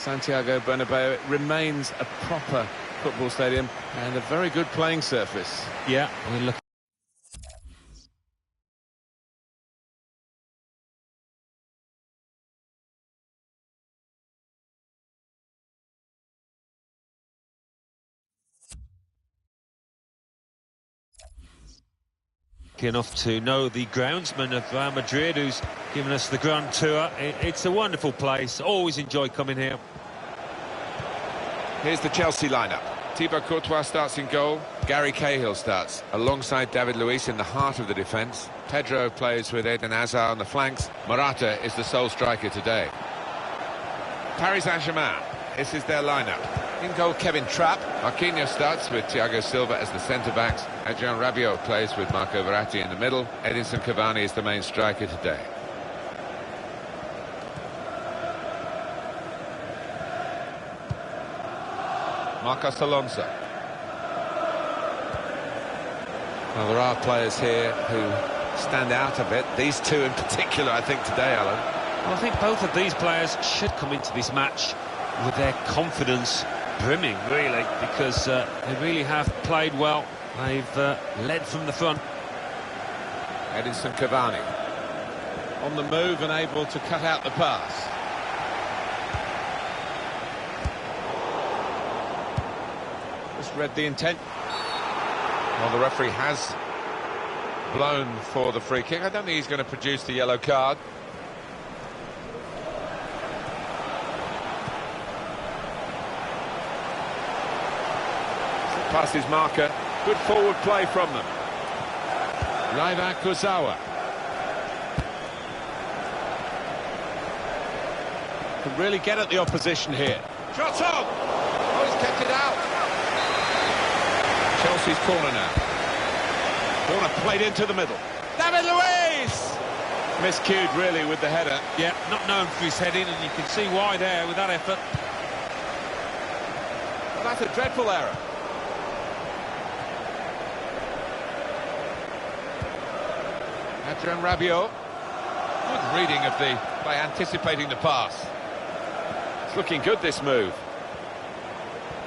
Santiago Bernabeu remains a proper football stadium and a very good playing surface. Yeah, we're looking. Enough to know the groundsman of Real Madrid, who's given us the grand tour. It's a wonderful place. Always enjoy coming here. Here's the Chelsea lineup. Thibaut Courtois starts in goal. Gary Cahill starts alongside David Luiz in the heart of the defence. Pedro plays with Eden Hazard on the flanks. Morata is the sole striker today. Paris Saint-Germain, this is their lineup. In goal, Kevin Trapp. Marquinhos starts with Thiago Silva as the centre-backs. Adrien Rabiot plays with Marco Verratti in the middle. Edinson Cavani is the main striker today. Marcos Alonso. Well, there are players here who stand out a bit. These two in particular, I think, today, Alan. Well, I think both of these players should come into this match with their confidence brimming, really, because they really have played well. They've led from the front. Edinson Cavani. On the move and able to cut out the pass. Just read the intent. Well, the referee has blown for the free kick. I don't think he's going to produce the yellow card. Past his marker. Good forward play from them. Raiva Kurzawa. Can really get at the opposition here. Shot on! Oh, he's kept it out. Chelsea's corner now. Corner played into the middle. David Luiz! Miscued, really, with the header. Yeah, not known for his heading, and you can see why there with that effort. Well, that's a dreadful error. Adrien Rabiot. Good reading of the by anticipating the pass. It's looking good, this move.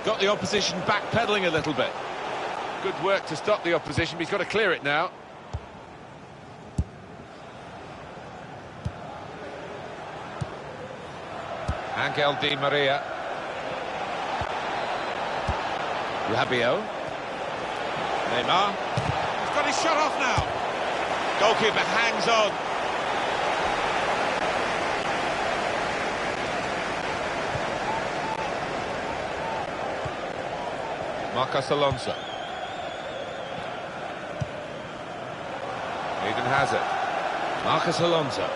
Got the opposition backpedaling a little bit. Good work to stop the opposition, but he's got to clear it now. Angel Di Maria. Rabiot. Neymar. He's got his shot off now. Goalkeeper hangs on. Marcos Alonso. Eden Hazard. Marcos Alonso.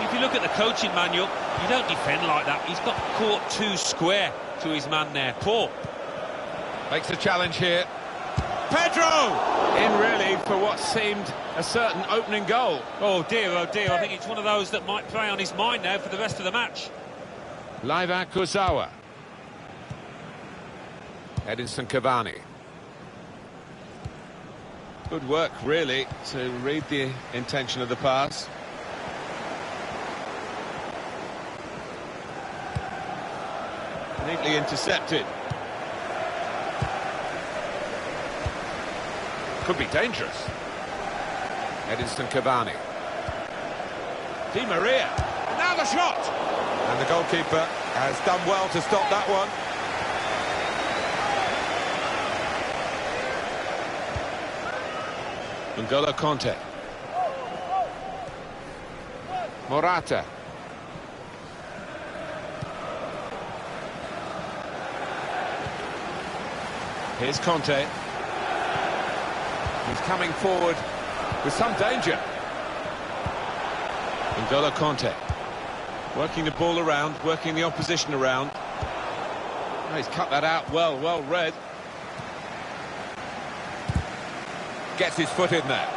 If you look at the coaching manual, you don't defend like that. He's got caught too square to his man there. Poor. Makes the challenge here. Pedro! In really for what seemed a certain opening goal. Oh dear, I think it's one of those that might play on his mind now for the rest of the match. Raiva Kurzawa. Edinson Cavani. Good work, really, to read the intention of the pass. Neatly intercepted. Could be dangerous. Edinson Cavani. Di Maria. Now the shot! And the goalkeeper has done well to stop that one. N'Golo Kanté. Morata. Here's Kanté. He's coming forward with some danger. N'Golo Kanté. Working the ball around, working the opposition around. Oh, he's cut that out well read. Gets his foot in there.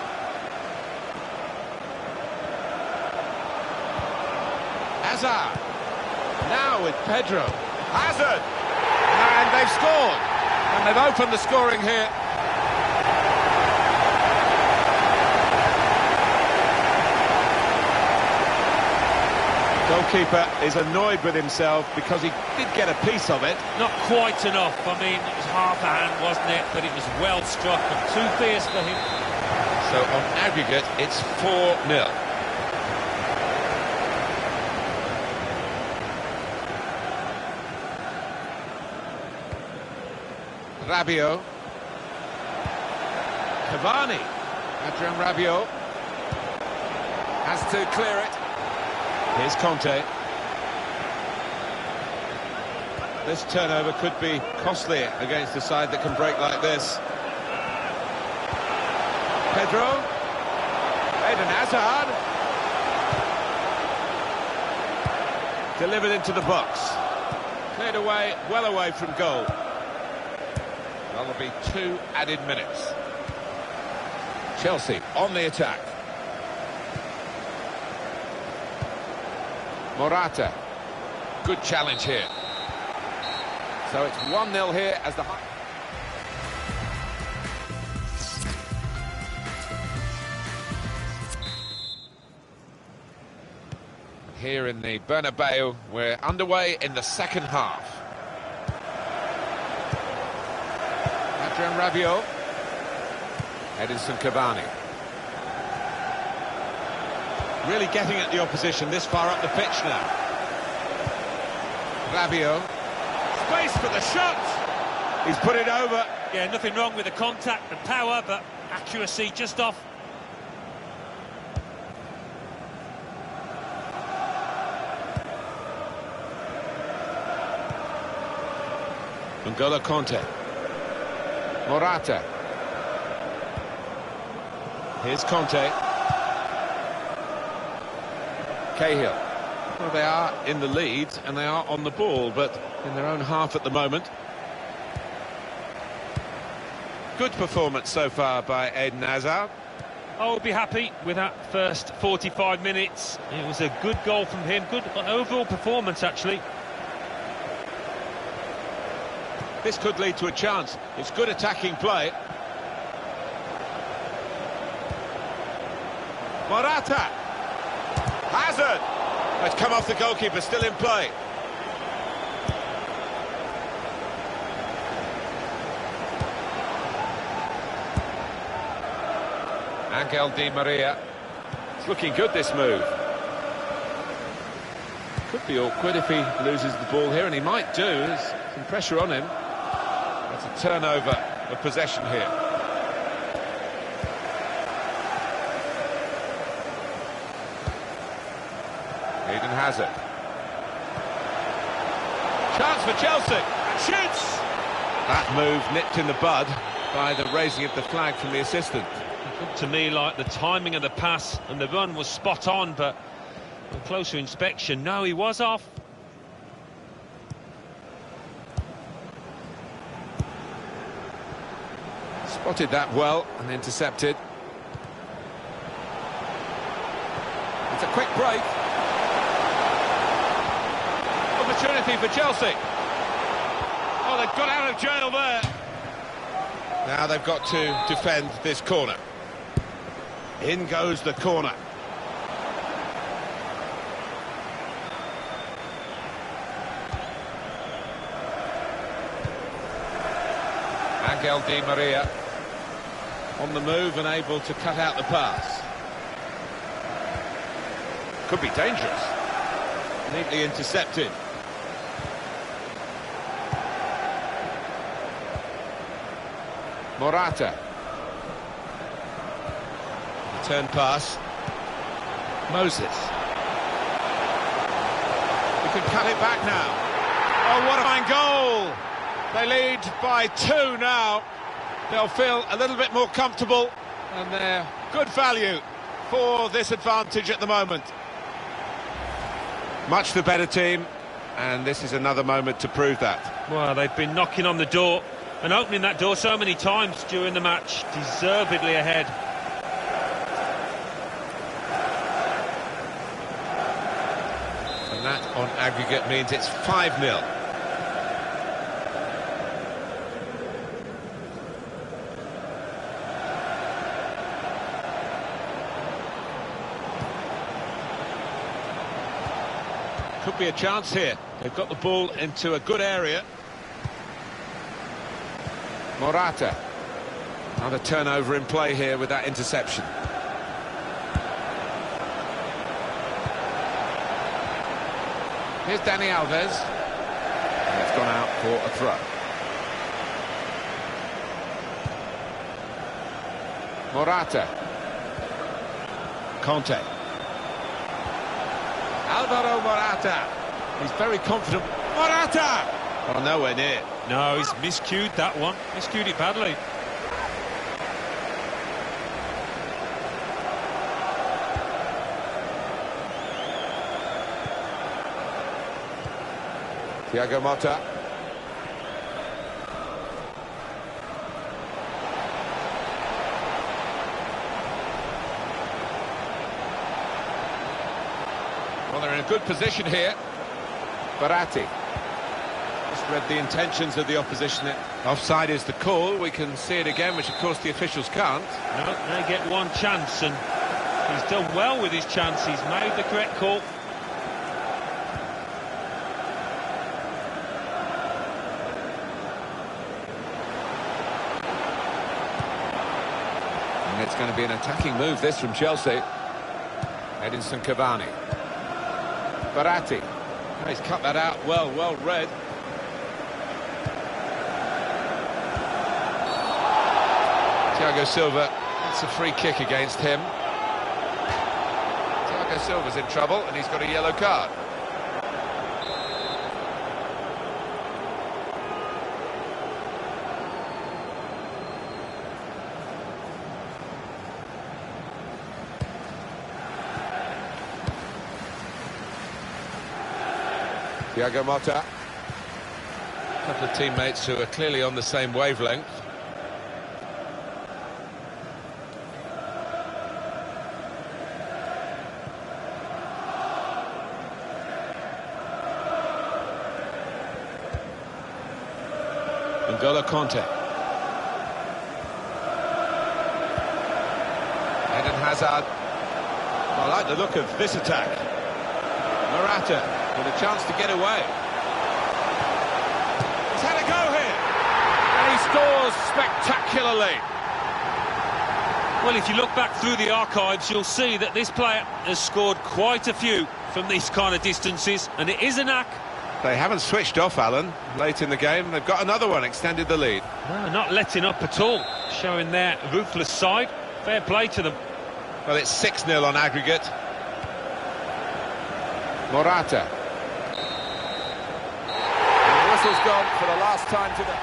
Hazard. Now with Pedro. Hazard! And they've scored. And they've opened the scoring here. Goalkeeper is annoyed with himself because he did get a piece of it. Not quite enough. I mean, it was half a hand, wasn't it? But it was well struck and too fierce for him. So on aggregate, it's 4-0. Rabiot. Cavani. Adrien Rabiot has to clear it. Here's Conte. This turnover could be costly against a side that can break like this. Pedro. Eden Hazard. Delivered into the box. Cleared away, well away from goal. Well, there'll be 2 added minutes. Chelsea on the attack. Morata. Good challenge here. So it's 1-0 here as the... Here in the Bernabeu, we're underway in the second half. Adrien Rabiot. Edinson Cavani. Really getting at the opposition this far up the pitch now. Rabiot. Space for the shot. He's put it over. Yeah, nothing wrong with the contact and power, but accuracy just off. N'Golo Conte. Morata. Here's Conte. Cahill. Well, they are in the lead and they are on the ball, but in their own half at the moment. Good performance so far by Eden Hazard. I would be happy with that first 45 minutes. It was a good goal from him, good overall performance actually. This could lead to a chance. It's good attacking play. Morata. Hazard. Oh, it's come off the goalkeeper, still in play. Angel Di Maria. It's looking good, this move. Could be awkward if he loses the ball here, and he might do. There's some pressure on him. That's a turnover of possession here. Eden Hazard. Chance for Chelsea. And shoots. That move nipped in the bud by the raising of the flag from the assistant. It looked to me like the timing of the pass and the run was spot on, but on closer inspection, no, he was off. Spotted that well and intercepted. It's a quick break. Opportunity for Chelsea. Oh, they've got out of jail there. Now they've got to defend this corner. In goes the corner. Angel Di Maria. On the move and able to cut out the pass. Could be dangerous. Neatly intercepted. Morata. Return pass. Moses. He can cut it back now. Oh, what a fine goal! They lead by 2 now. They'll feel a little bit more comfortable, and they're good value for this advantage at the moment. Much the better team, and this is another moment to prove that. Well, they've been knocking on the door and opening that door so many times during the match. Deservedly ahead. And that on aggregate means it's 5-0. Could be a chance here. They've got the ball into a good area. Morata. Another turnover in play here with that interception. Here's Dani Alves. And it's gone out for a throw. Morata. Conte. Alvaro Morata. He's very confident. Morata! Oh, nowhere near. No, he's miscued that one. Miscued it badly. Thiago Motta. Well, they're in a good position here. Verratti. Just read the intentions of the opposition. Offside is the call. We can see it again, which of course the officials can't. No, they get one chance, and he's done well with his chance. He's made the correct call. And it's going to be an attacking move, this, from Chelsea. Edinson Cavani. Verratti. He's cut that out well read. Thiago Silva, it's a free kick against him. Thiago Silva's in trouble and he's got a yellow card. Thiago Motta. A couple of teammates who are clearly on the same wavelength. N'Golo Conte. Eden Hazard. I like the look of this attack. Morata with a chance to get away. He's had a go here. And he scores spectacularly. Well, if you look back through the archives, you'll see that this player has scored quite a few from these kind of distances, and it is a knack. They haven't switched off, Alan, late in the game. They've got another one, extended the lead. No, not letting up at all, showing their ruthless side. Fair play to them. Well, it's 6-0 on aggregate. Morata. And the whistle's gone for the last time today.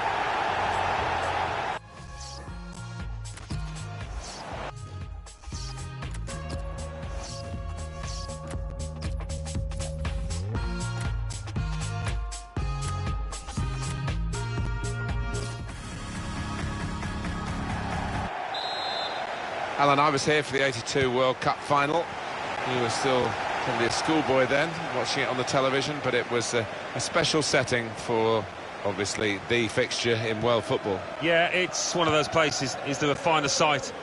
Alan, I was here for the '82 World Cup final. You were still probably a schoolboy then, watching it on the television, but it was a special setting for, obviously, the fixture in world football. Yeah, it's one of those places. Is there a finer sight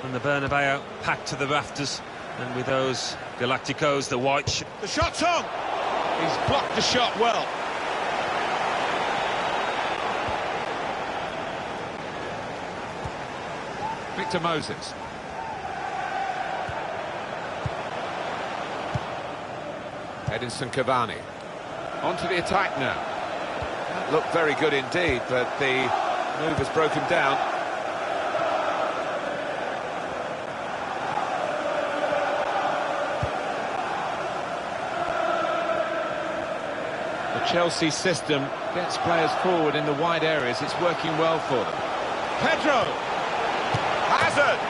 than the Bernabeu packed to the rafters, and with those Galacticos, the white... The shot's on! He's blocked the shot well. Victor Moses. Edinson Cavani. Onto the attack now. That looked very good indeed, but the move has broken down. The Chelsea system gets players forward in the wide areas. It's working well for them. Pedro! Hazard!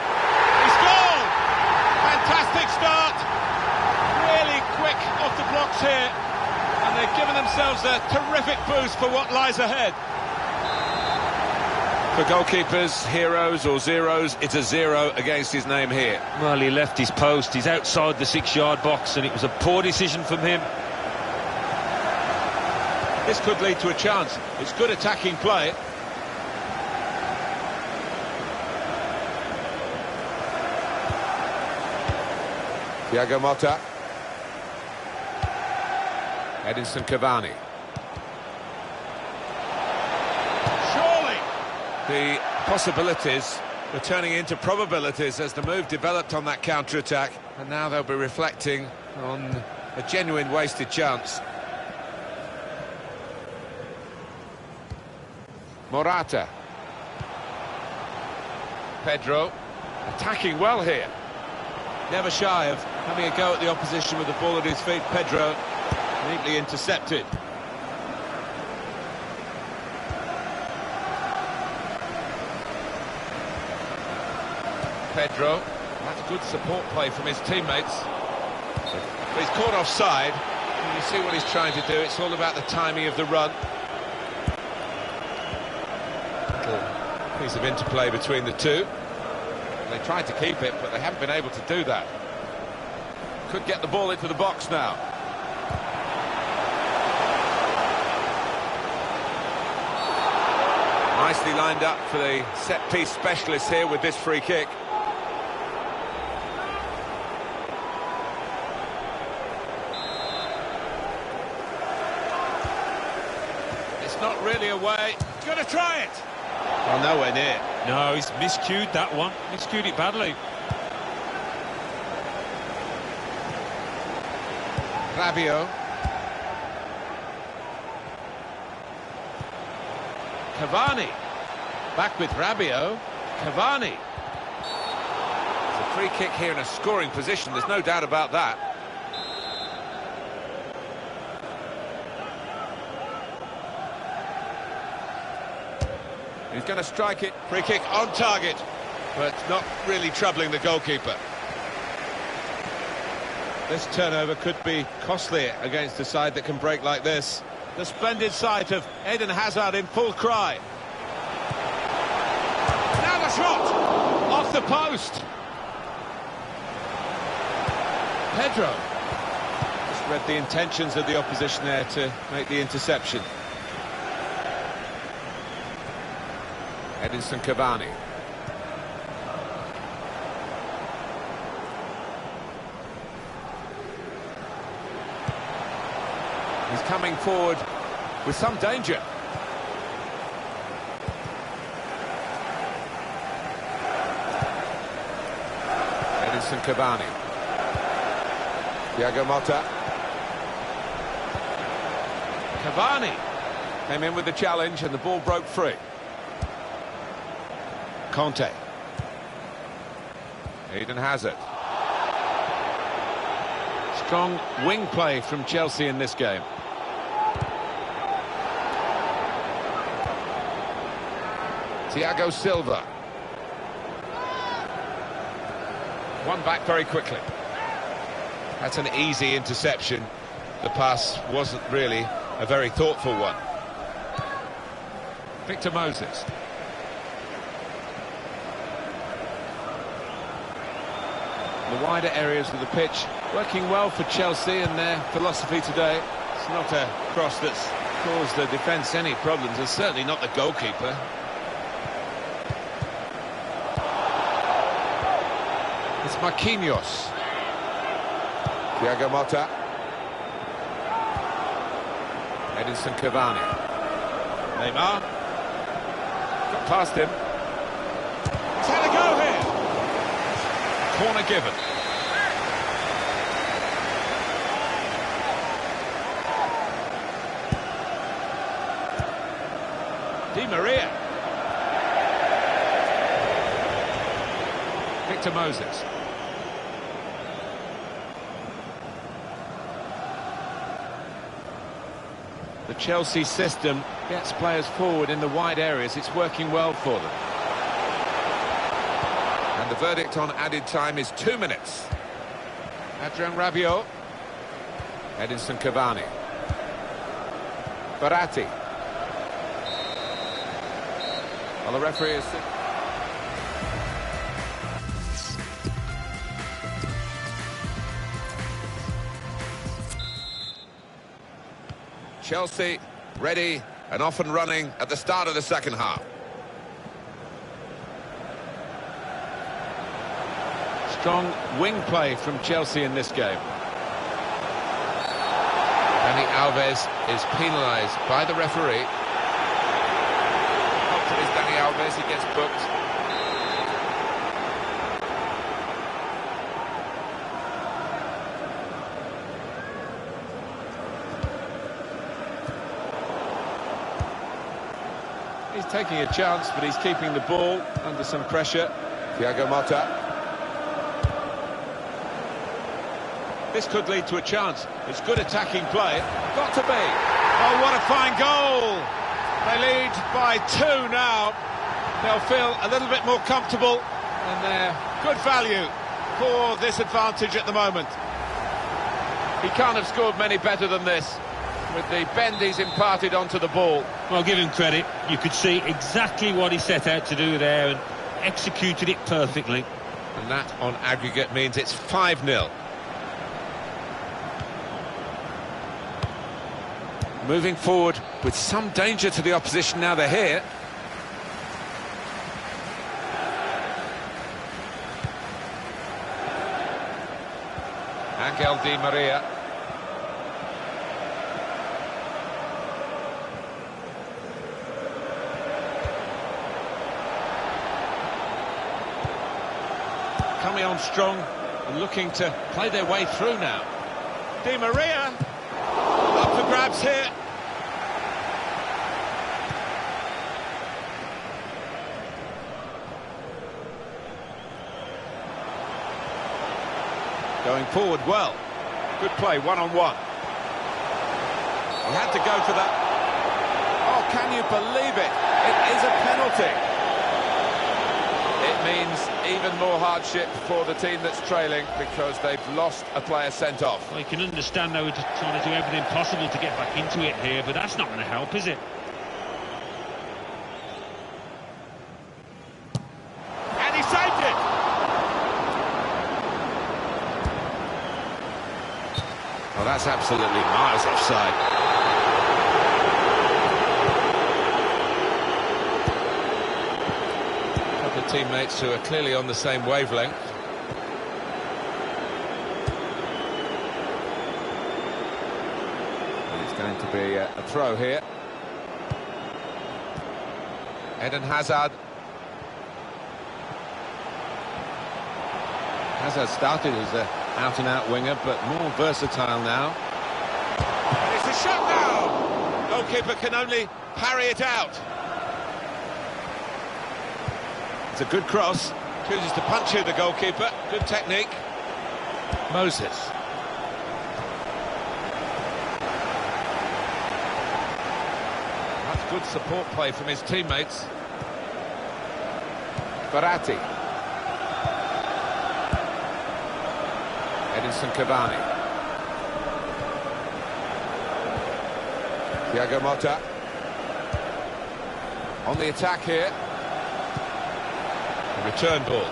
He's gone! Fantastic start! Really quick off the blocks here, and they've given themselves a terrific boost for what lies ahead. For goalkeepers, heroes or zeros, it's a 0 against his name here. Well, he left his post. He's outside the 6-yard box, and it was a poor decision from him. This could lead to a chance. It's good attacking play. Thiago Motta. Edinson Cavani. Surely! The possibilities were turning into probabilities as the move developed on that counter-attack, and now they'll be reflecting on a genuine wasted chance. Morata. Pedro, attacking well here. Never shy of having a go at the opposition with the ball at his feet. Pedro, neatly intercepted. Pedro, that's good support play from his teammates. But he's caught offside. And you see what he's trying to do. It's all about the timing of the run. Little piece of interplay between the two. They tried to keep it, but they haven't been able to do that. Could get the ball into the box now. Nicely lined up for the set-piece specialist here with this free kick. It's not really away. He's going to try it. Well, nowhere near. No, he's miscued that one. Miscued it badly. Rabiot. Cavani. Back with Rabiot. Cavani. It's a free kick here in a scoring position, there's no doubt about that. He's going to strike it. Free kick on target, but not really troubling the goalkeeper. This turnover could be costly against a side that can break like this. The splendid sight of Eden Hazard in full cry. Now the shot! Off the post! Pedro. Just read the intentions of the opposition there to make the interception. Edinson Cavani. He's coming forward with some danger. Edinson Cavani. Thiago Motta. Cavani came in with the challenge and the ball broke free. Conte. Eden Hazard. Strong wing play from Chelsea in this game. Thiago Silva. One back very quickly. That's an easy interception. The pass wasn't really a very thoughtful one. Victor Moses. The wider areas of the pitch working well for Chelsea and their philosophy today. It's not a cross that's caused the defence any problems. It's certainly not the goalkeeper. It's Marquinhos. Thiago Motta. Edinson Cavani. Neymar. Got past him. He's had a go here. Corner given. Di Maria. Victor Moses. The Chelsea system gets players forward in the wide areas. It's working well for them. And the verdict on added time is 2 minutes. Adrien Rabiot. Edinson Cavani. Verratti. Well, the referee is... Chelsea ready and off and running at the start of the second half. Strong wing play from Chelsea in this game. And the Alves is penalised by the referee. Hopefully it's Dani Alves, he gets booked. He's taking a chance, but he's keeping the ball under some pressure. Thiago Motta. This could lead to a chance. It's good attacking play. Got to be. Oh, what a fine goal! They lead by 2 now. They'll feel a little bit more comfortable, and they're good value for this advantage at the moment. He can't have scored many better than this, with the bend he's imparted onto the ball. Well, give him credit. You could see exactly what he set out to do there and executed it perfectly. And that, on aggregate, means it's 5-0. Moving forward with some danger to the opposition now they're here. Angel Di Maria. Coming on strong and looking to play their way through now. Di Maria, up for grabs here. Going forward well. Good play, one-on-one. He had to go for that. Oh, can you believe it? It is a penalty. It means even more hardship for the team that's trailing because they've lost a player sent off. Well, you can understand they were trying to do everything possible to get back into it here, but that's not going to help, is it? And he saved it! Well, that's absolutely miles offside. Teammates who are clearly on the same wavelength. It's going to be a throw here. Eden Hazard. Hazard started as an out-and-out winger, but more versatile now. And it's a shot now! Goalkeeper can only parry it out. It's a good cross. Chooses to punch you, the goalkeeper. Good technique. Moses. That's good support play from his teammates. Verratti. Edinson Cavani. Thiago Motta. On the attack here. Return ball.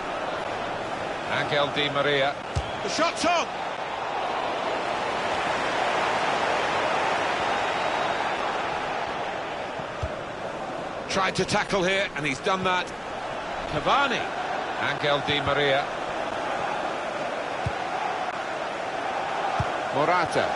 Angel Di Maria. The shot's on! Tried to tackle here, and he's done that. Cavani. Angel Di Maria. Morata.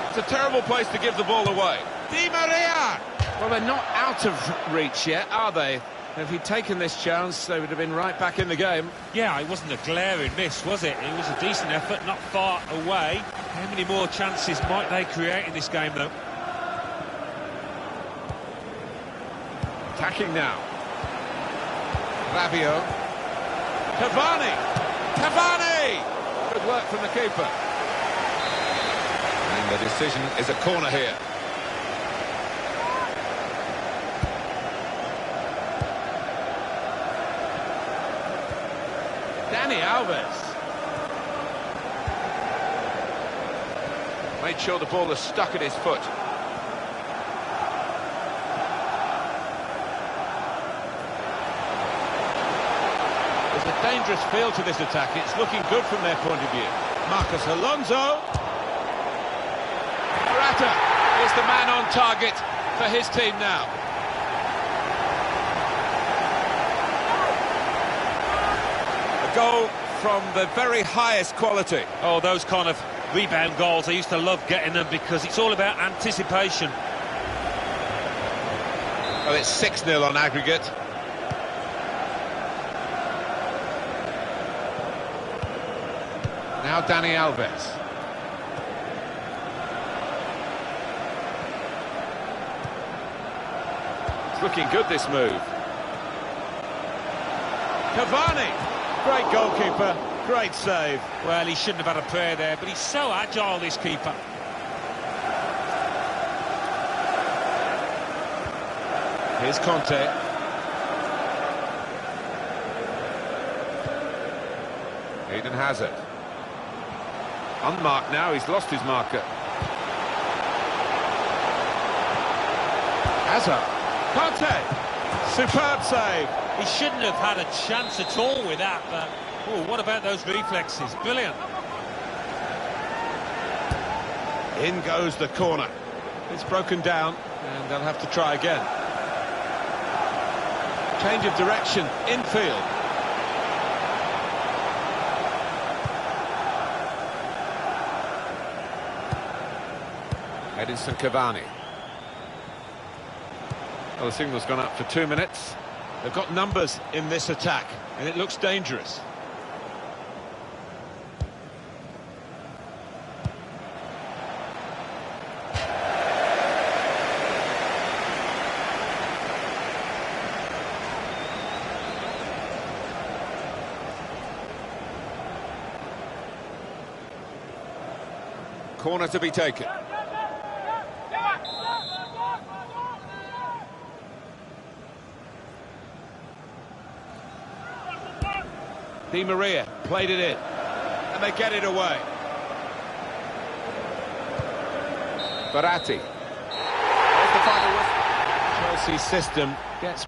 It's a terrible place to give the ball away. Di Maria! Well, they're not out of reach yet, are they? If he'd taken this chance, they would have been right back in the game. Yeah, it wasn't a glaring miss, was it? It was a decent effort, not far away. How many more chances might they create in this game, though? Attacking now. Rabiot. Cavani! Cavani! Good work from the keeper. And the decision is a corner here. Dani Alves. Made sure the ball was stuck at his foot. There's a dangerous feel to this attack. It's looking good from their point of view. Marcos Alonso. Morata is the man on target for his team now. A goal from the very highest quality. Oh, those kind of rebound goals, I used to love getting them because it's all about anticipation. Well, it's 6-0 on aggregate. Now Dani Alves. It's looking good, this move. Cavani, great goalkeeper, great save. Well, he shouldn't have had a prayer there, but he's so agile, this keeper. Here's Conte. Eden Hazard. Unmarked now, he's lost his marker. Hazard. Conte. Superb save. He shouldn't have had a chance at all with that, but oh, what about those reflexes? Brilliant. In goes the corner. It's broken down, and they'll have to try again. Change of direction, infield. Edinson Cavani. Well, the signal's gone up for 2 minutes. They've got numbers in this attack, and it looks dangerous. Corner to be taken. Di Maria played it in, and they get it away. Verratti. There's the final whistle. Chelsea's system gets...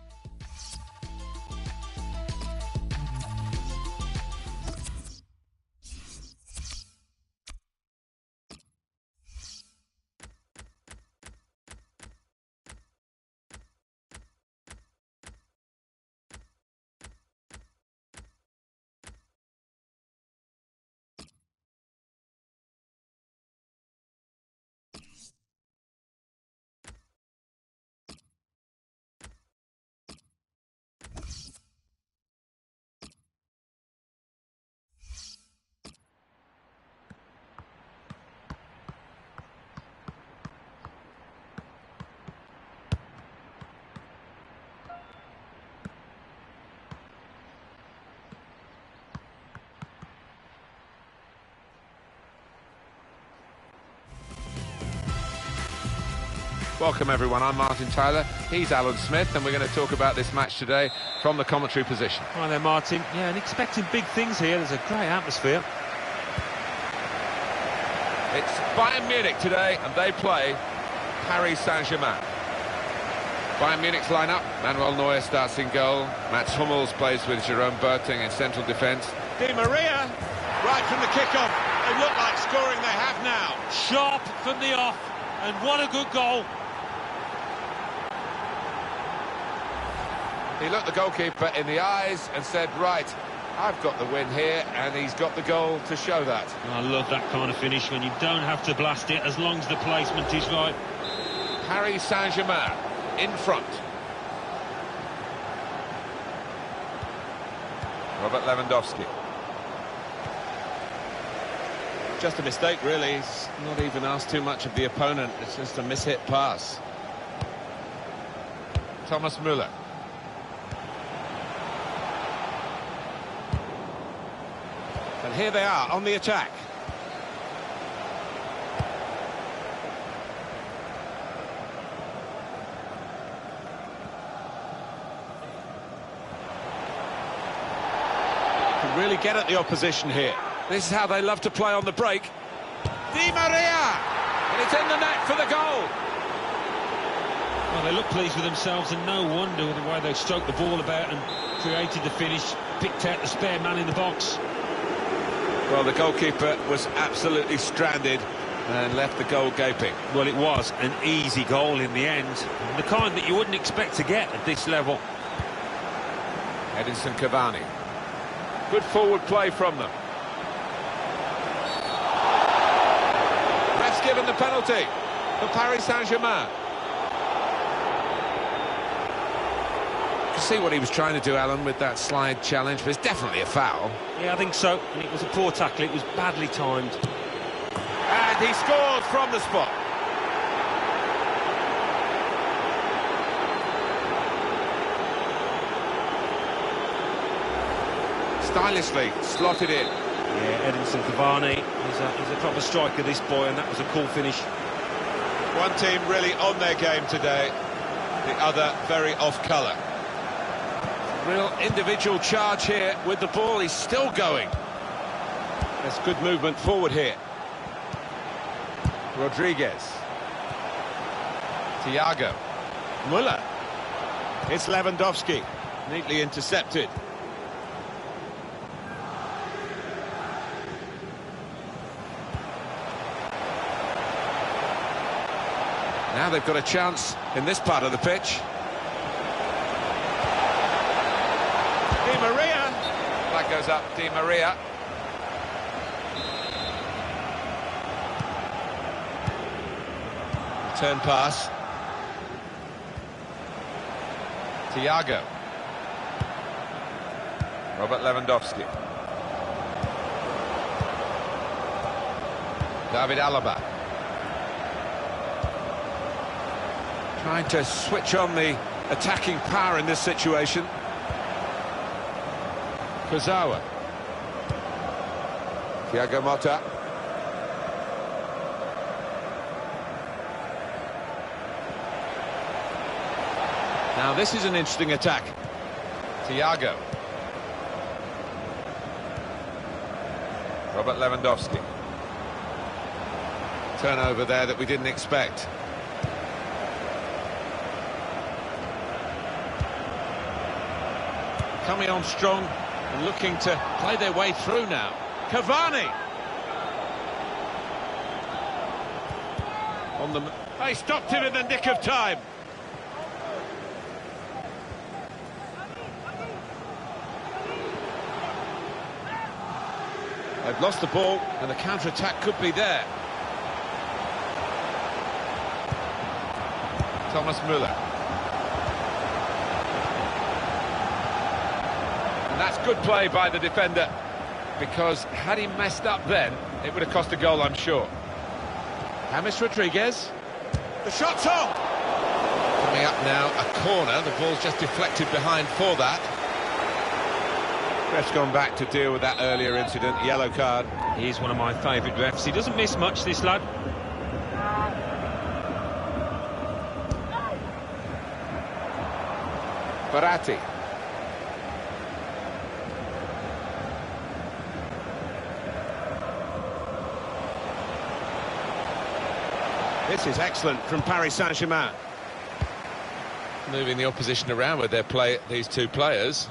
Welcome everyone, I'm Martin Tyler, he's Alan Smith, and we're going to talk about this match today from the commentary position. Hi there, Martin. Yeah, and expecting big things here. There's a great atmosphere. It's Bayern Munich today, and they play Paris Saint-Germain. Bayern Munich's lineup: Manuel Neuer starts in goal, Mats Hummels plays with Jerome Boateng in central defence. Di Maria, right from the kick-off. They look like scoring, they have now. Sharp from the off, and what a good goal. He looked the goalkeeper in the eyes and said, right, I've got the win here, and he's got the goal to show that. I love that kind of finish when you don't have to blast it as long as the placement is right. Paris Saint-Germain in front. Robert Lewandowski. Just a mistake, really. He's not even asked too much of the opponent. It's just a mishit pass. Thomas Müller. And here they are on the attack. Can really get at the opposition here. This is how they love to play on the break. Di Maria! And it's in the net for the goal. Well, they look pleased with themselves, and no wonder with the way they stroked the ball about and created the finish, picked out the spare man in the box. Well, the goalkeeper was absolutely stranded and left the goal gaping. Well, it was an easy goal in the end, the kind that you wouldn't expect to get at this level. Edinson Cavani. Good forward play from them. Ref's given the penalty for Paris Saint-Germain. You can see what he was trying to do, Alan, with that slide challenge, but it's definitely a foul. Yeah, I think so. And it was a poor tackle. It was badly timed. And he scores from the spot. Stylishly slotted in. Yeah, Edinson Cavani, he's a proper striker, this boy, and that was a cool finish. One team really on their game today, the other very off-colour. Real individual charge here with the ball. He's still going. There's good movement forward here. Rodriguez. Thiago. Müller. It's Lewandowski. Neatly intercepted. Now they've got a chance in this part of the pitch. Di Maria. That goes up, Di Maria. Turn pass. Thiago. Robert Lewandowski. David Alaba. Trying to switch on the attacking power in this situation. Kurzawa. Thiago Motta. Now this is an interesting attack. Thiago. Robert Lewandowski. Turnover there that we didn't expect. Coming on strong and looking to play their way through now. Cavani! On the... They stopped him in the nick of time. They've lost the ball and the counter-attack could be there. Thomas Müller. And that's good play by the defender, because had he messed up then, it would have cost a goal, I'm sure. James Rodriguez. The shot's on! Coming up now, a corner. The ball's just deflected behind for that. Ref's gone back to deal with that earlier incident, yellow card. He's one of my favourite refs. He doesn't miss much, this lad. Verratti. This is excellent from Paris Saint-Germain. Moving the opposition around with their play, these two players.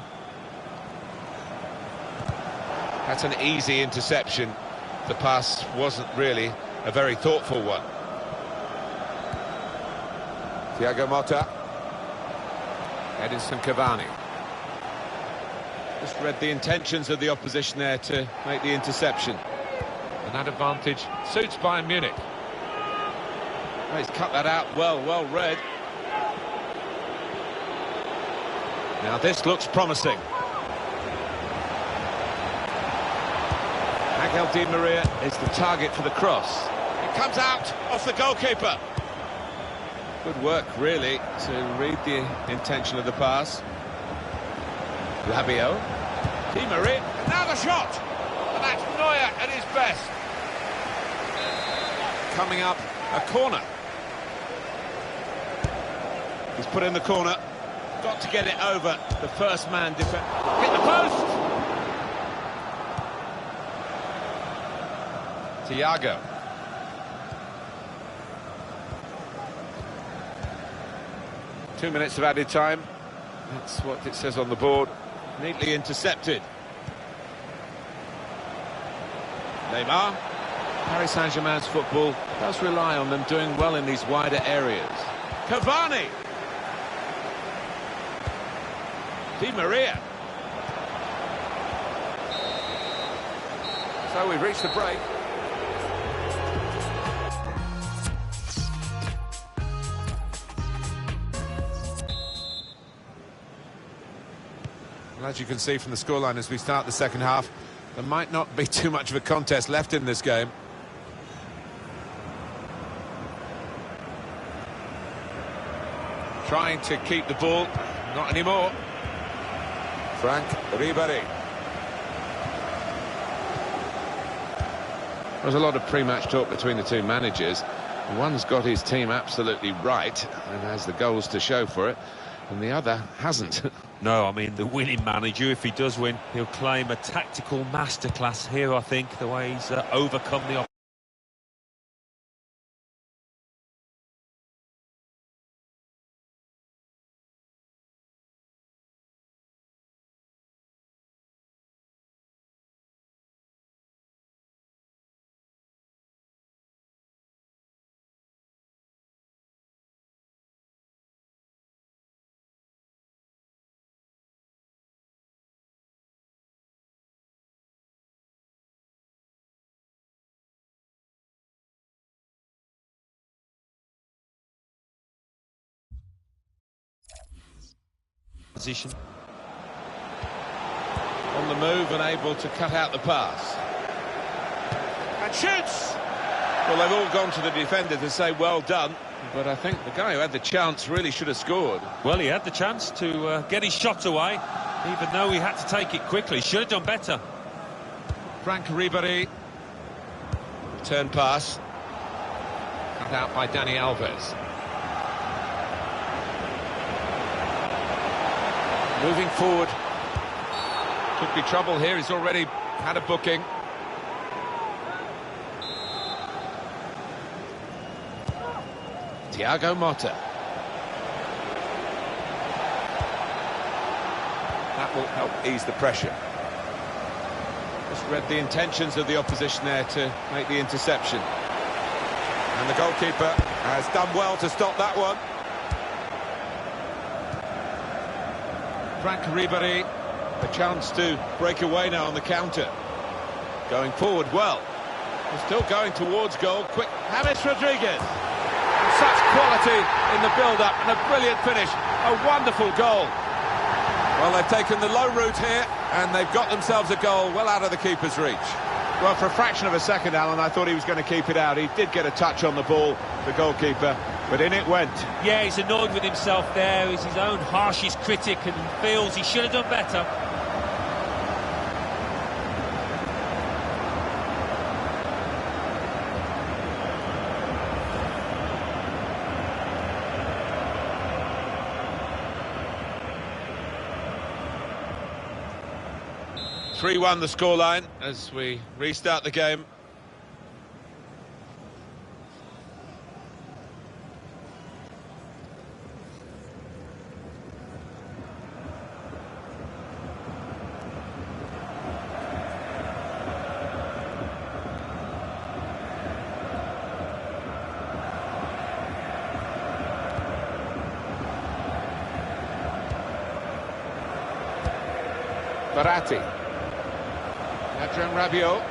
That's an easy interception. The pass wasn't really a very thoughtful one. Thiago Motta. Edinson Cavani. Just read the intentions of the opposition there to make the interception. And that advantage suits Bayern Munich. Oh, he's cut that out well read. Now this looks promising. Angel Di Maria is the target for the cross. It comes out off the goalkeeper. Good work, really, to read the intention of the pass. Rabiot. Di Maria. Now the shot! And that's Neuer at his best. Coming up, a corner. He's put in the corner. Got to get it over the first man defender. Hit the post! Thiago. Two minutes of added time. That's what it says on the board. Neatly intercepted. Neymar. Paris Saint-Germain's football does rely on them doing well in these wider areas. Cavani. Di Maria. So we've reached the break. Well, as you can see from the scoreline as we start the second half, there might not be too much of a contest left in this game. Trying to keep the ball, not anymore. Franck Ribéry. There was a lot of pre-match talk between the two managers. One's got his team absolutely right and has the goals to show for it, and the other hasn't. No, I mean, the winning manager, if he does win, he'll claim a tactical masterclass here, I think, the way he's overcome the position. On the move and able to cut out the pass. And shoots! Well, they've all gone to the defender to say well done, but I think the guy who had the chance really should have scored. Well, he had the chance to get his shot away, even though he had to take it quickly. Should have done better. Franck Ribéry. Turn pass. Cut out by Dani Alves. Moving forward. Could be trouble here. He's already had a booking. Thiago Motta. That will help ease the pressure. Just read the intentions of the opposition there to make the interception. And the goalkeeper has done well to stop that one. Franck Ribéry, a chance to break away now on the counter. Going forward well. They're still going towards goal. Quick, James Rodriguez. Such quality in the build-up and a brilliant finish. A wonderful goal. Well, they've taken the low route here and they've got themselves a goal well out of the keeper's reach. Well, for a fraction of a second, Alan, I thought he was going to keep it out. He did get a touch on the ball, the goalkeeper, but in it went. Yeah, he's annoyed with himself there. He's his own harshest critic and feels he should have done better. (3-1) the scoreline as we restart the game. Verratti. Adrien Rabiot.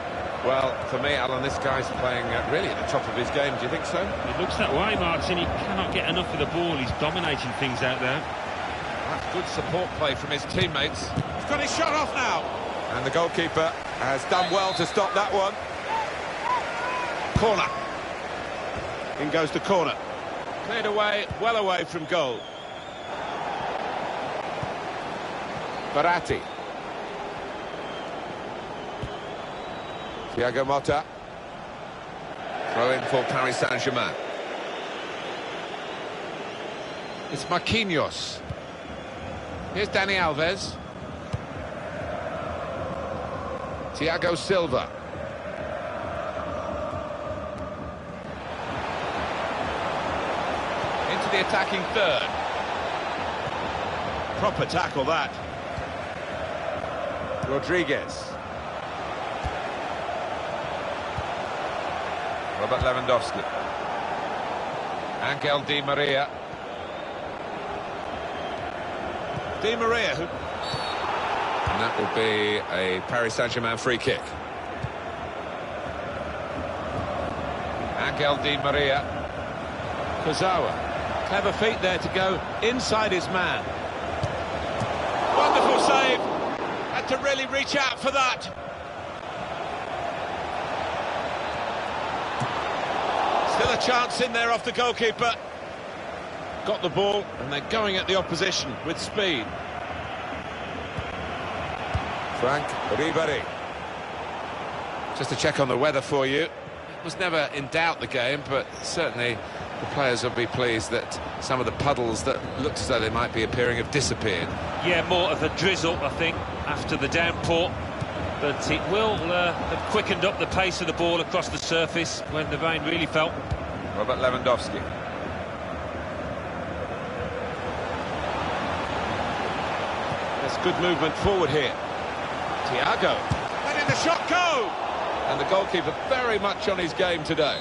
Well, for me, Alan, this guy's playing really at the top of his game. Do you think so? It looks that way, Martin. He cannot get enough of the ball. He's dominating things out there. That's good support play from his teammates. He's got his shot off now. And the goalkeeper has done well to stop that one. Corner. In goes the corner. Cleared away, well away from goal. Verratti. Thiago Motta. Throw in for Paris Saint-Germain. It's Marquinhos. Here's Dani Alves. Thiago Silva. Into the attacking third. Proper tackle that. Rodriguez. Robert Lewandowski. Angel Di Maria. Di Maria, who... And that will be a Paris Saint-Germain free kick. Angel Di Maria. Kurzawa. Clever feet there to go inside his man. Wonderful save. Had to really reach out for that. Still a chance in there off the goalkeeper. Got the ball and they're going at the opposition with speed. Frank Ribéry. Just to check on the weather for you. It was never in doubt, the game, but certainly the players will be pleased that some of the puddles that looked as though they might be appearing have disappeared. Yeah, more of a drizzle, I think, after the downpour. But it will have quickened up the pace of the ball across the surface when the rain really fell. Robert Lewandowski. There's good movement forward here. Thiago. Letting the shot go! And the goalkeeper very much on his game today.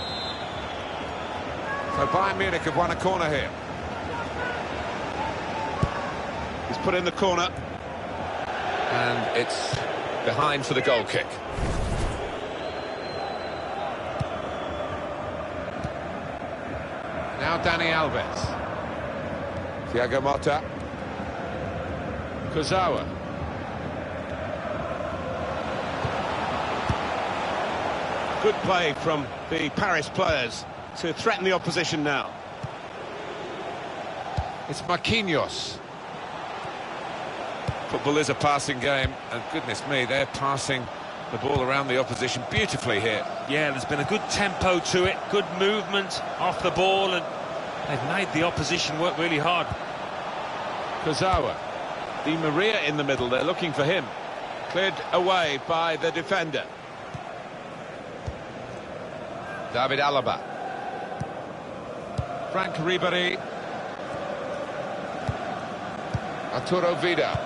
So Bayern Munich have won a corner here. He's put in the corner. And it's behind for the goal kick. Now Dani Alves. Thiago Motta. Kurzawa. Good play from the Paris players to threaten the opposition now. It's Marquinhos. Football is a passing game, and goodness me, they're passing the ball around the opposition beautifully here. Yeah, there's been a good tempo to it, good movement off the ball, and they've made the opposition work really hard. Kurzawa. Di Maria in the middle, they're looking for him. Cleared away by the defender. David Alaba. Frank Ribéry. Arturo Vidal.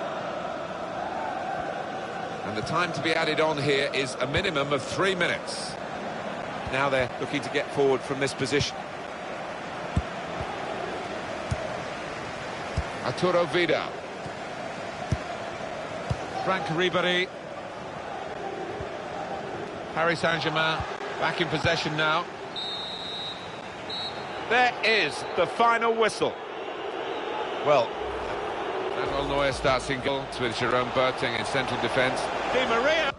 And the time to be added on here is a minimum of 3 minutes. Now they're looking to get forward from this position. Arturo Vidal. Frank Ribéry. Paris Saint-Germain back in possession now. There is the final whistle. Well, Manuel Neuer starts in goal with Jerome Boateng in central defence. Di Maria.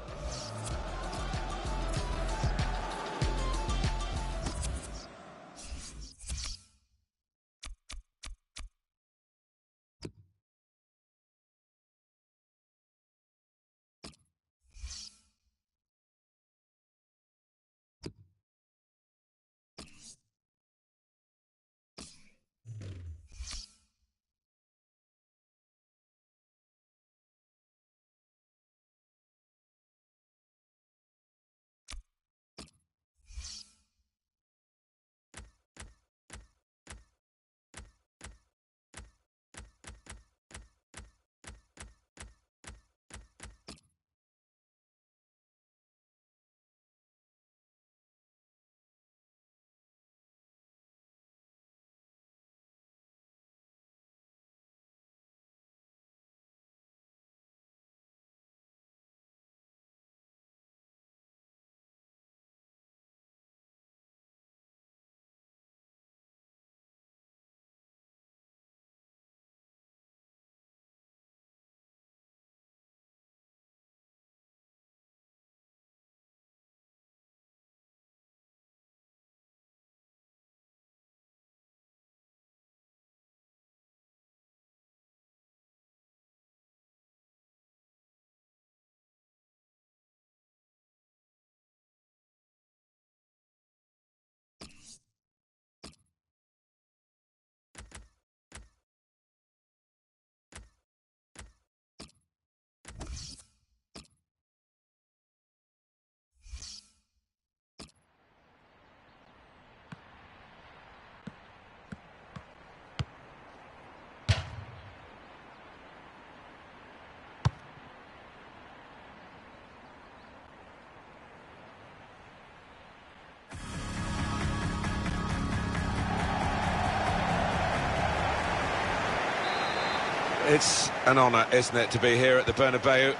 It's an honour, isn't it, to be here at the Bernabeu.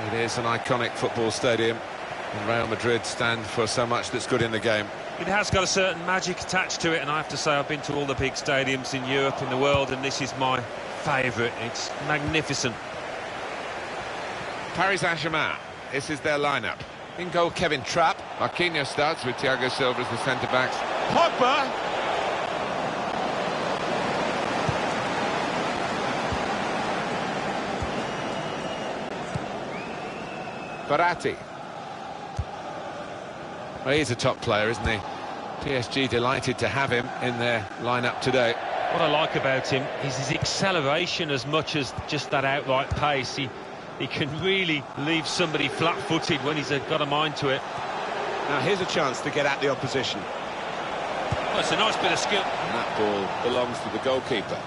It is an iconic football stadium, and Real Madrid stand for so much that's good in the game. It has got a certain magic attached to it, and I have to say I've been to all the big stadiums in Europe, in the world, and this is my favourite. It's magnificent. Paris Saint-Germain, this is their lineup. In goal, Kevin Trapp. Marquinhos starts with Thiago Silva as the centre-backs. Pogba. Verratti. Well, he's a top player, isn't he? PSG delighted to have him in their lineup today. What I like about him is his acceleration as much as just that outright pace. He can really leave somebody flat-footed when he's got a mind to it. Now here's a chance to get at the opposition. Well, it's a nice bit of skill. And that ball belongs to the goalkeeper.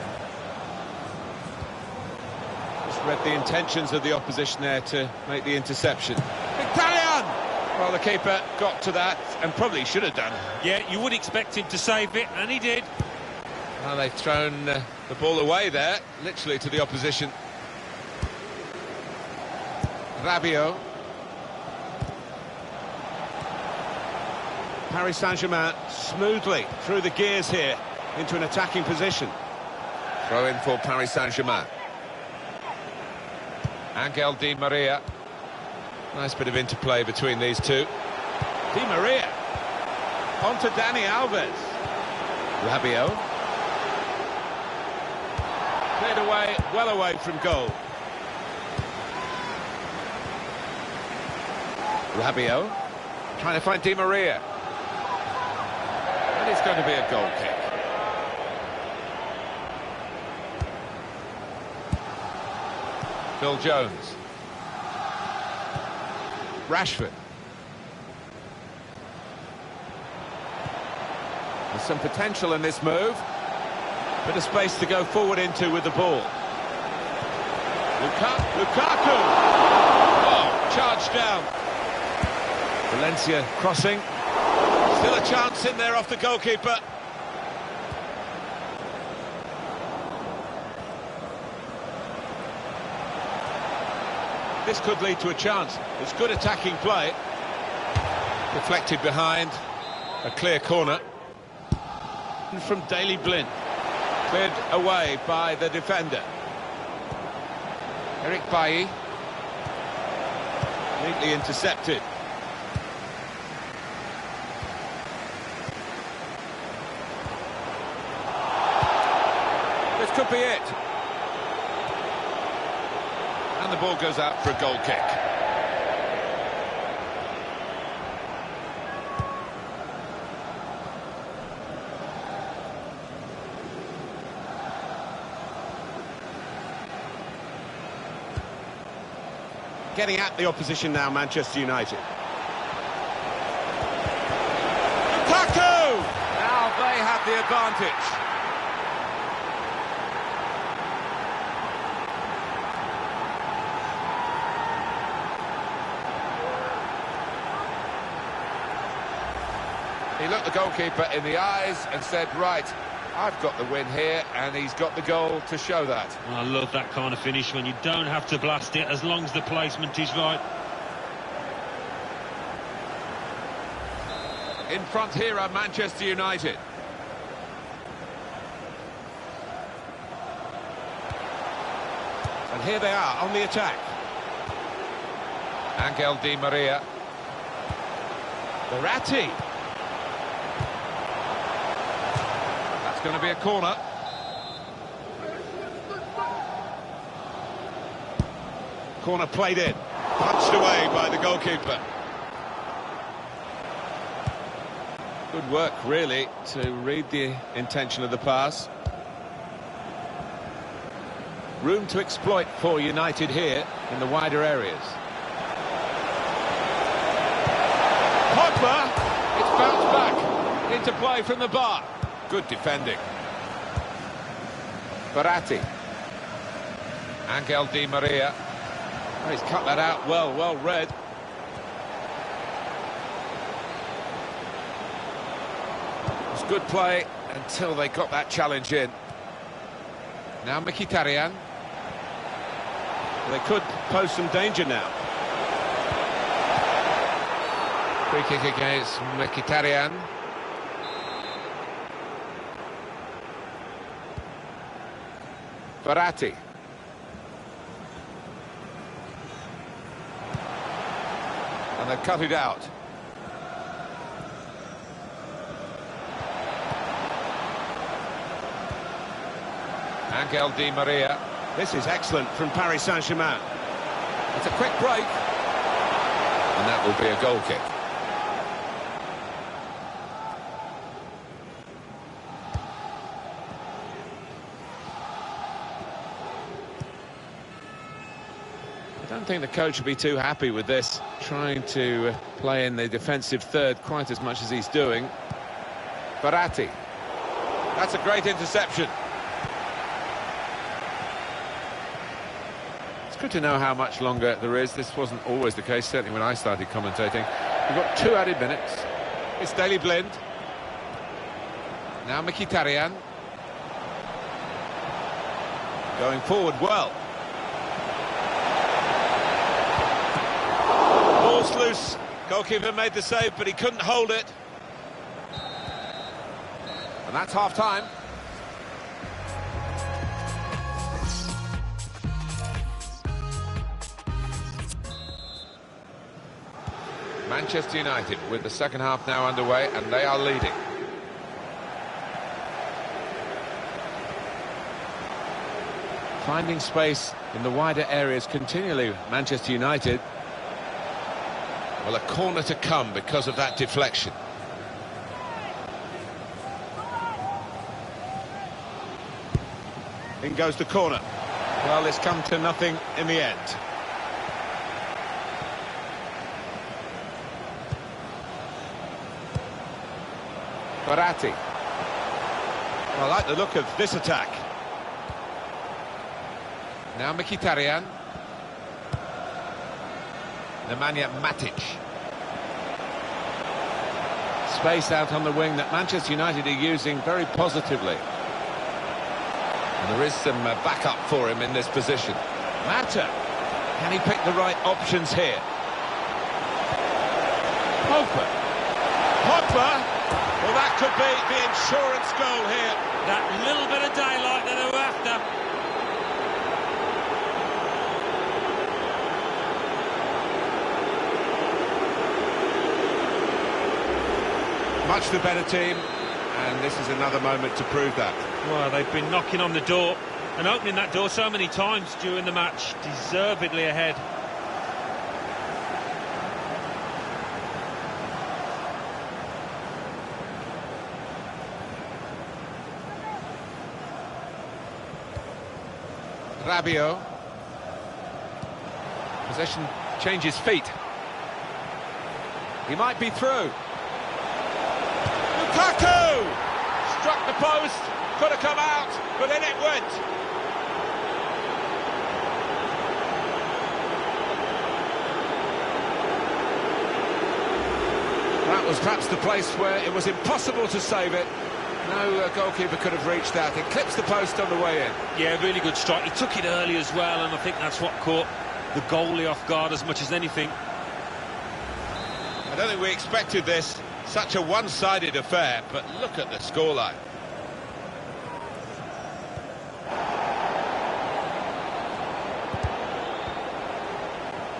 Just read the intentions of the opposition there to make the interception. Italian! Well, the keeper got to that and probably should have done. Yeah, you would expect him to save it, and he did. Well, they've thrown the ball away there, literally to the opposition. Rabiot. Paris Saint-Germain smoothly through the gears here into an attacking position. Throw in for Paris Saint-Germain. Angel Di Maria. Nice bit of interplay between these two. Di Maria. On to Dani Alves. Rabiot. Cleared away, well away from goal. Rabiot. Trying to find Di Maria. And it's going to be a goal kick. Phil Jones. Rashford. There's some potential in this move. Bit of space to go forward into with the ball. Lukaku! Oh, charged down. Valencia crossing. Still a chance in there off the goalkeeper. This could lead to a chance. It's good attacking play. Deflected behind. A clear corner. From Daley Blind. Cleared away by the defender. Eric Bailly. Neatly intercepted. This could be it. And the ball goes out for a goal kick. Getting at the opposition now, Manchester United. Lukaku! Now they have the advantage. He looked the goalkeeper in the eyes and said, right, I've got the win here, and he's got the goal to show that. I love that kind of finish when you don't have to blast it as long as the placement is right. In front here are Manchester United. And here they are on the attack. Angel Di Maria. Verratti. That's going to be a corner. Corner played in. Punched away by the goalkeeper. Good work, really, to read the intention of the pass. Room to exploit for United here in the wider areas. Pogba! It's bounced back into play from the bar. Good defending. Verratti. Angel Di Maria. Oh, he's cut that out well read. It was good play until they got that challenge in. Now Mkhitaryan. They could pose some danger now. Free kick against Mkhitaryan. Verratti. And they cut it out. Angel Di Maria. This is excellent from Paris Saint-Germain. It's a quick break. And that will be a goal kick. I don't think the coach will be too happy with this, trying to play in the defensive third quite as much as he's doing. Verratti. That's a great interception. It's good to know how much longer there is. This wasn't always the case, certainly when I started commentating. We've got 2 added minutes. It's Daley Blind. Now Mkhitaryan. Going forward well. Ball's loose. Goalkeeper made the save, but he couldn't hold it. And that's half-time. Manchester United with the second half now underway, and they are leading. Finding space in the wider areas continually, Manchester United. Well, a corner to come because of that deflection. In goes the corner. Well, it's come to nothing in the end. Verratti. I like the look of this attack. Now Mkhitaryan. Nemanja Matic. Space out on the wing that Manchester United are using very positively. And there is some backup for him in this position. Mata. Can he pick the right options here? Pogba. Pogba. Well, that could be the insurance goal here. That little bit of daylight that they were after. Much the better team, and this is another moment to prove that. Well, they've been knocking on the door and opening that door so many times during the match. Deservedly ahead. Rabiot. Possession changes feet. He might be through. Lukaku! Struck the post, could have come out, but in it went. That was perhaps the place where it was impossible to save it. No goalkeeper could have reached that. It clips the post on the way in. Yeah, really good strike. He took it early as well, and I think that's what caught the goalie off guard as much as anything. I don't think we expected this. Such a one-sided affair, but look at the scoreline.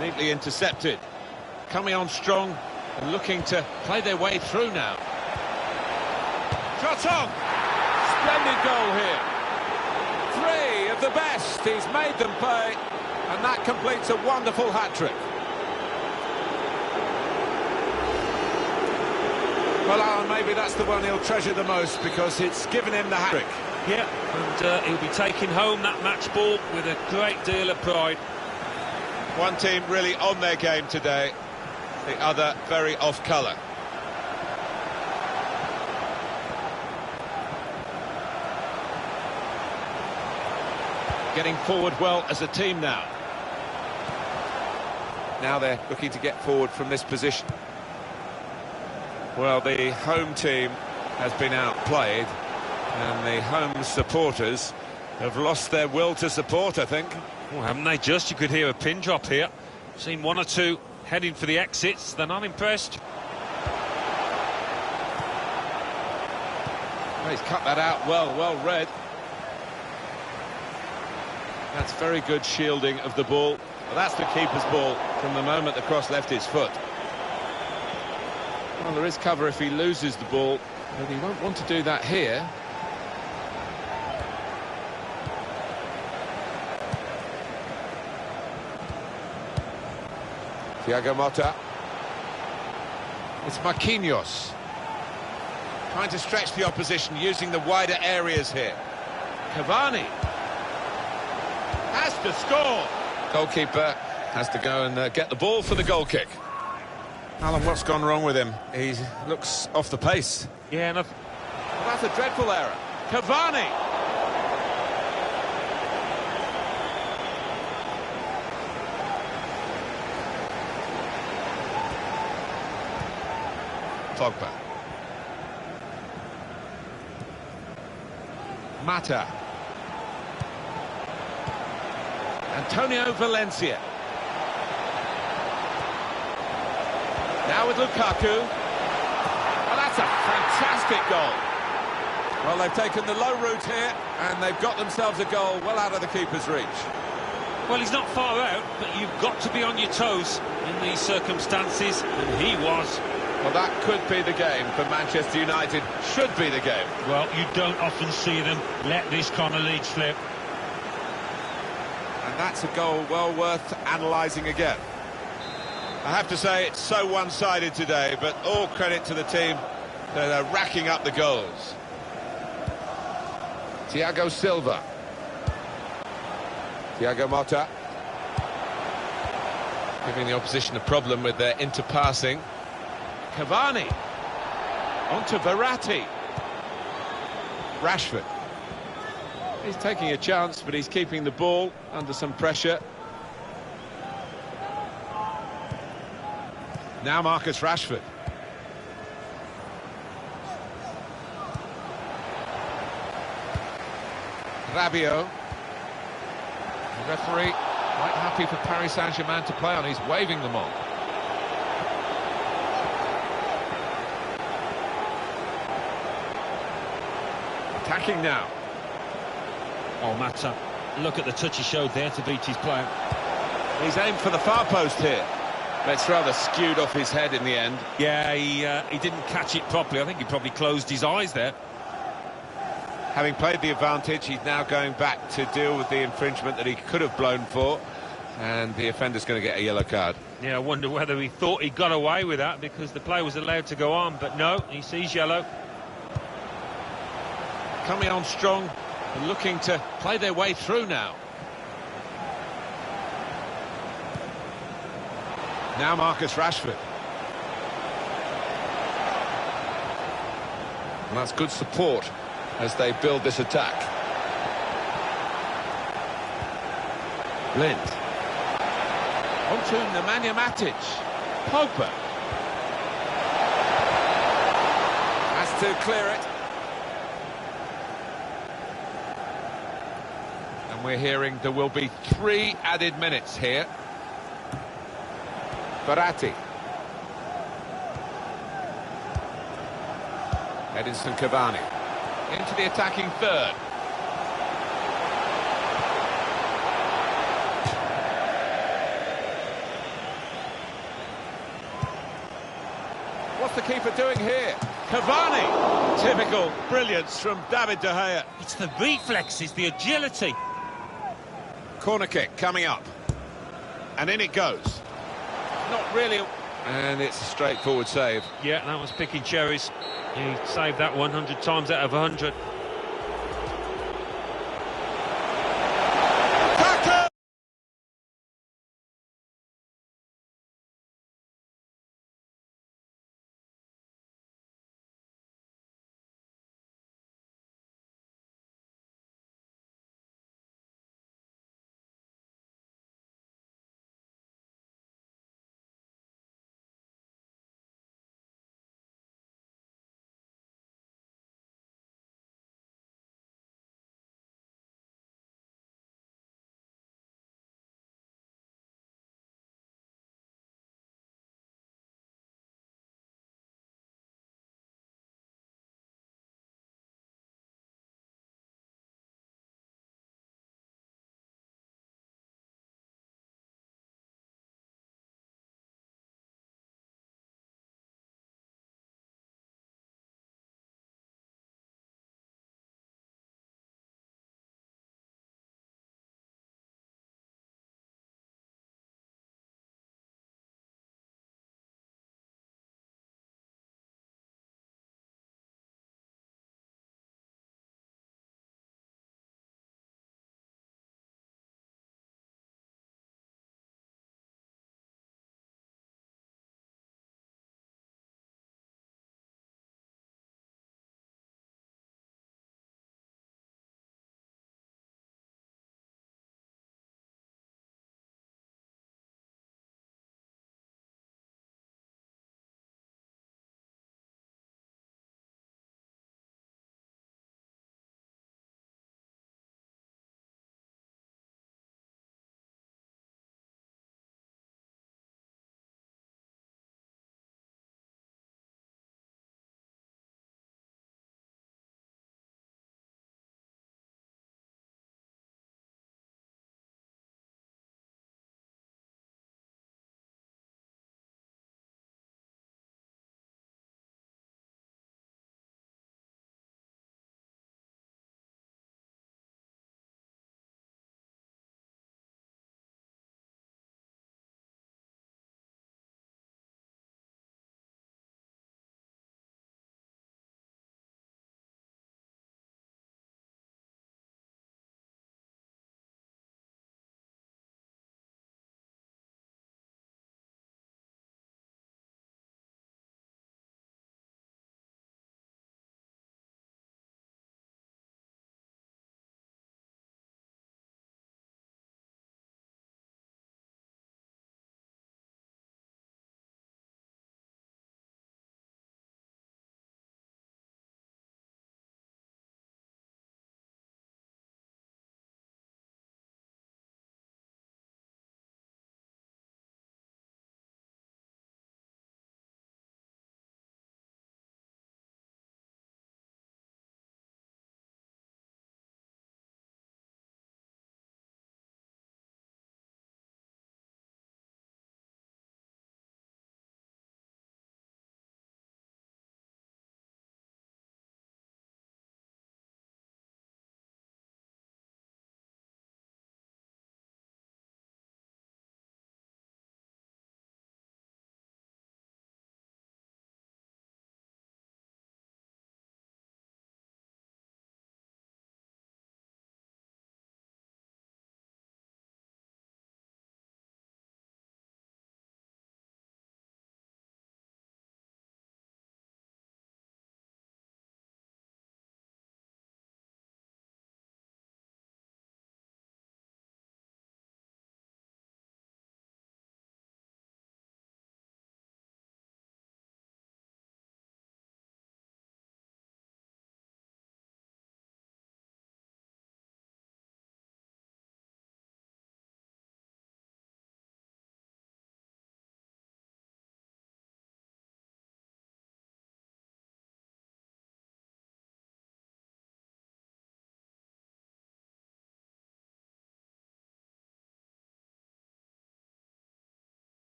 Neatly intercepted. Coming on strong and looking to play their way through now. Shot on! Splendid goal here. 3 of the best. He's made them pay, and that completes a wonderful hat-trick. Well, Alan, maybe that's the one he'll treasure the most because it's given him the hat-trick. Yeah, and he'll be taking home that match ball with a great deal of pride. One team really on their game today, the other very off-colour. Getting forward well as a team now. Now they're looking to get forward from this position. Well, the home team has been outplayed, and the home supporters have lost their will to support, I think. Well, haven't they just? You could hear a pin drop here. Seen 1 or 2 heading for the exits. They're not impressed. Well, he's cut that out well read. That's very good shielding of the ball. Well, that's the keeper's ball from the moment the cross left his foot. Well, there is cover if he loses the ball, but he won't want to do that here. Thiago Motta. It's Marquinhos. Trying to stretch the opposition, using the wider areas here. Cavani. Has to score. Goalkeeper has to go and get the ball for the goal kick. Alan, what's gone wrong with him? He looks off the pace. Yeah, Well, that's a dreadful error. Cavani. Pogba. Mata. Antonio Valencia. Now with Lukaku. Well, that's a fantastic goal. Well, they've taken the low route here, and they've got themselves a goal well out of the keeper's reach. well, he's not far out, but you've got to be on your toes in these circumstances, and he was. Well, that could be the game for Manchester United. Should be the game. Well, you don't often see them let this kind of lead slip. And that's a goal well worth analysing again. I have to say it's so one-sided today, but all credit to the team that are racking up the goals. Thiago Silva. Thiago Motta. Giving the opposition a problem with their interpassing. Cavani. Onto Verratti. Rashford. He's taking a chance, but he's keeping the ball under some pressure. Now Marcus Rashford. Rabiot. The referee quite happy for Paris Saint-Germain to play on. He's waving them on. Attacking now. Oh, Mata, look at the touch he showed there to beat his player. He's aimed for the far post here. It's rather skewed off his head in the end. Yeah, he didn't catch it properly. I think he probably closed his eyes there. Having played the advantage, he's now going back to deal with the infringement that he could have blown for, and the offender's going to get a yellow card. Yeah, I wonder whether he thought he got away with that because the play was allowed to go on, but no, he sees yellow. Coming on strong and looking to play their way through now. Now Marcus Rashford. And that's good support as they build this attack. Blind. Onto Nemanja Matic. Pogba. Has to clear it. And we're hearing there will be 3 added minutes here. Verratti. Edinson Cavani. Into the attacking third. What's the keeper doing here? Cavani! Typical brilliance from David De Gea. It's the reflexes, the agility. Corner kick coming up. And in it goes. Not really. And it's a straightforward save. Yeah, that was picking cherries. He saved that 100 times out of 100.